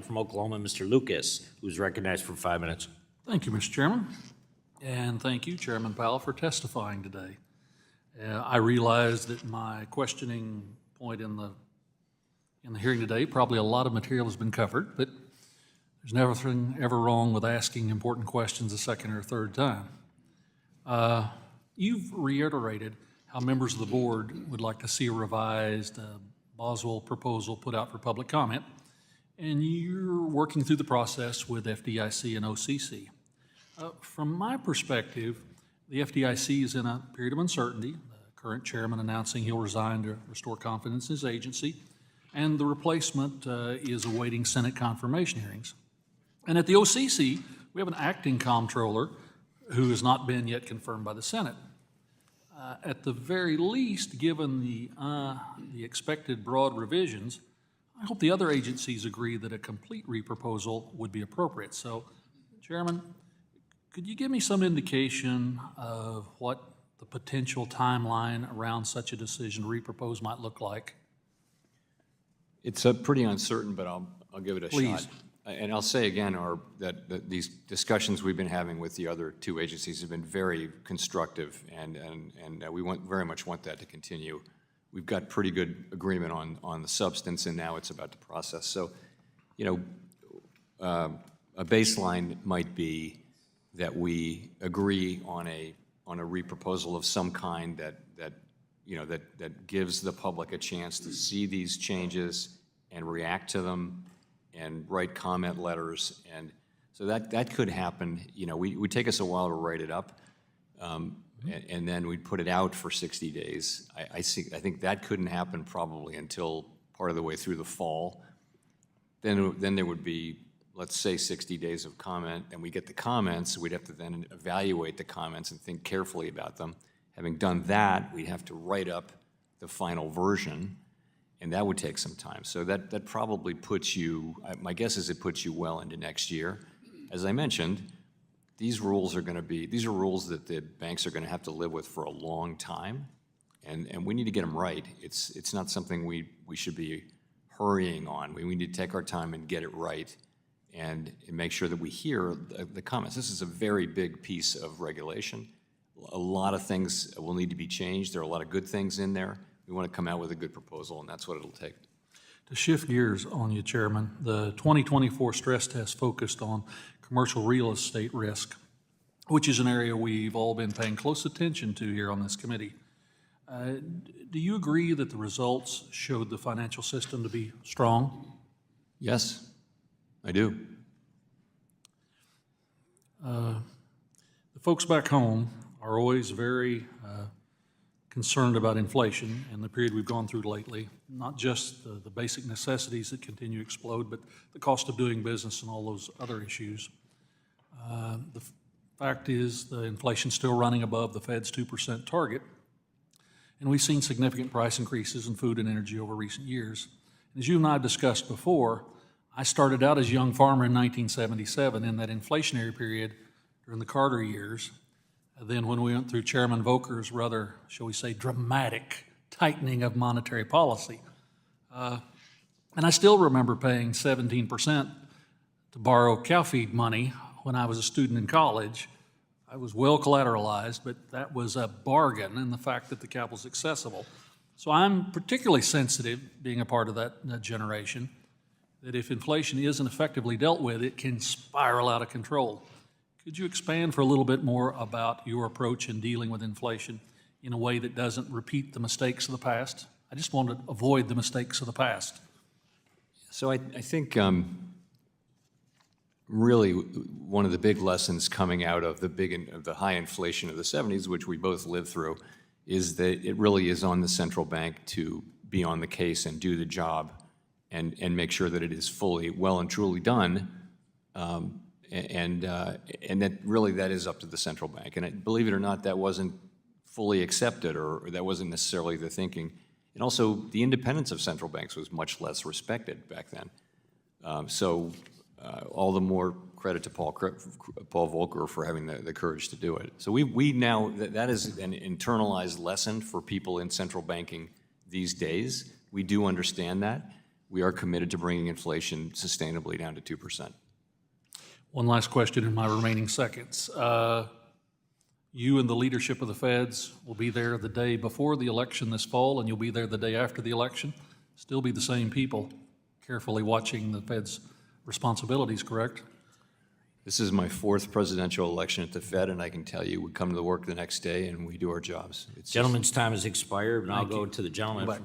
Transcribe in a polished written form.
From Oklahoma, Mr. Lucas, who's recognized for 5 minutes. Thank you, Mr. Chairman. And thank you, Chairman Powell, for testifying today. I realize that my questioning point in the hearing today, probably a lot of material has been covered, but there's nothing ever wrong with asking important questions a second or third time. You've reiterated how members of the board would like to see a revised Basel proposal put out for public comment, and you're working through the process with FDIC and OCC. From my perspective, the FDIC is in a period of uncertainty, the current chairman announcing he'll resign to restore confidence in his agency, and the replacement is awaiting Senate confirmation hearings. And at the OCC, we have an acting comptroller who has not been yet confirmed by the Senate. At the very least, given the expected broad revisions, I hope the other agencies agree that a complete reproposal would be appropriate. So, Chairman, could you give me some indication of what the potential timeline around such a decision to repropose might look like? It's pretty uncertain, but I'll give it a shot. And I'll say again, that these discussions we've been having with the other two agencies have been very constructive, and we very much want that to continue. We've got pretty good agreement on the substance, and now it's about the process. So, a baseline might be that we agree on a reproposal of some kind that gives the public a chance to see these changes and react to them and write comment letters, and so that could happen. We would take us a while to write it up. And then we'd put it out for 60 days. I think that couldn't happen probably until part of the way through the fall. Then there would be, let's say, 60 days of comment, and we get the comments. We'd have to then evaluate the comments and think carefully about them. Having done that, we'd have to write up the final version, and that would take some time. So that probably puts you, my guess is it puts you well into next year. As I mentioned, these are rules that the banks are going to have to live with for a long time, and we need to get them right. It's not something we should be hurrying on. We need to take our time and get it right and make sure that we hear the comments. This is a very big piece of regulation. A lot of things will need to be changed. There are a lot of good things in there. We want to come out with a good proposal, and that's what it'll take. To shift gears on you, Chairman, the 2024 stress test focused on commercial real estate risk, which is an area we've all been paying close attention to here on this committee. Do you agree that the results showed the financial system to be strong? Yes, I do. The folks back home are always very concerned about inflation and the period we've gone through lately, not just the basic necessities that continue to explode, but the cost of doing business and all those other issues. The fact is the inflation's still running above the Fed's 2% target, and we've seen significant price increases in food and energy over recent years. As you and I have discussed before, I started out as a young farmer in 1977 in that inflationary period during the Carter years. Then when we went through Chairman Volcker's rather, shall we say, dramatic tightening of monetary policy. And I still remember paying 17% to borrow cow feed money when I was a student in college. I was well collateralized, but that was a bargain in the fact that the cap was accessible. So I'm particularly sensitive, being a part of that generation, that if inflation isn't effectively dealt with, it can spiral out of control. Could you expand for a little bit more about your approach in dealing with inflation in a way that doesn't repeat the mistakes of the past? I just want to avoid the mistakes of the past. So I think really one of the big lessons coming out of the high inflation of the 70s, which we both lived through, is that it really is on the central bank to be on the case and do the job and make sure that it is fully, well and truly done. And that really that is up to the central bank. And believe it or not, that wasn't fully accepted, or that wasn't necessarily the thinking. And also, the independence of central banks was much less respected back then. All the more credit to Paul Volcker for having the courage to do it. So we now, that is an internalized lesson for people in central banking these days. We do understand that. we are committed to bringing inflation sustainably down to 2%. One last question in my remaining seconds. You and the leadership of the feds will be there the day before the election this fall, and you'll be there the day after the election. Still be the same people carefully watching the feds' responsibilities, correct? This is my 4th presidential election at the Fed, and I can tell you, we come to the work the next day and we do our jobs. It's just- Gentleman's time has expired, and I'll go to the gentleman for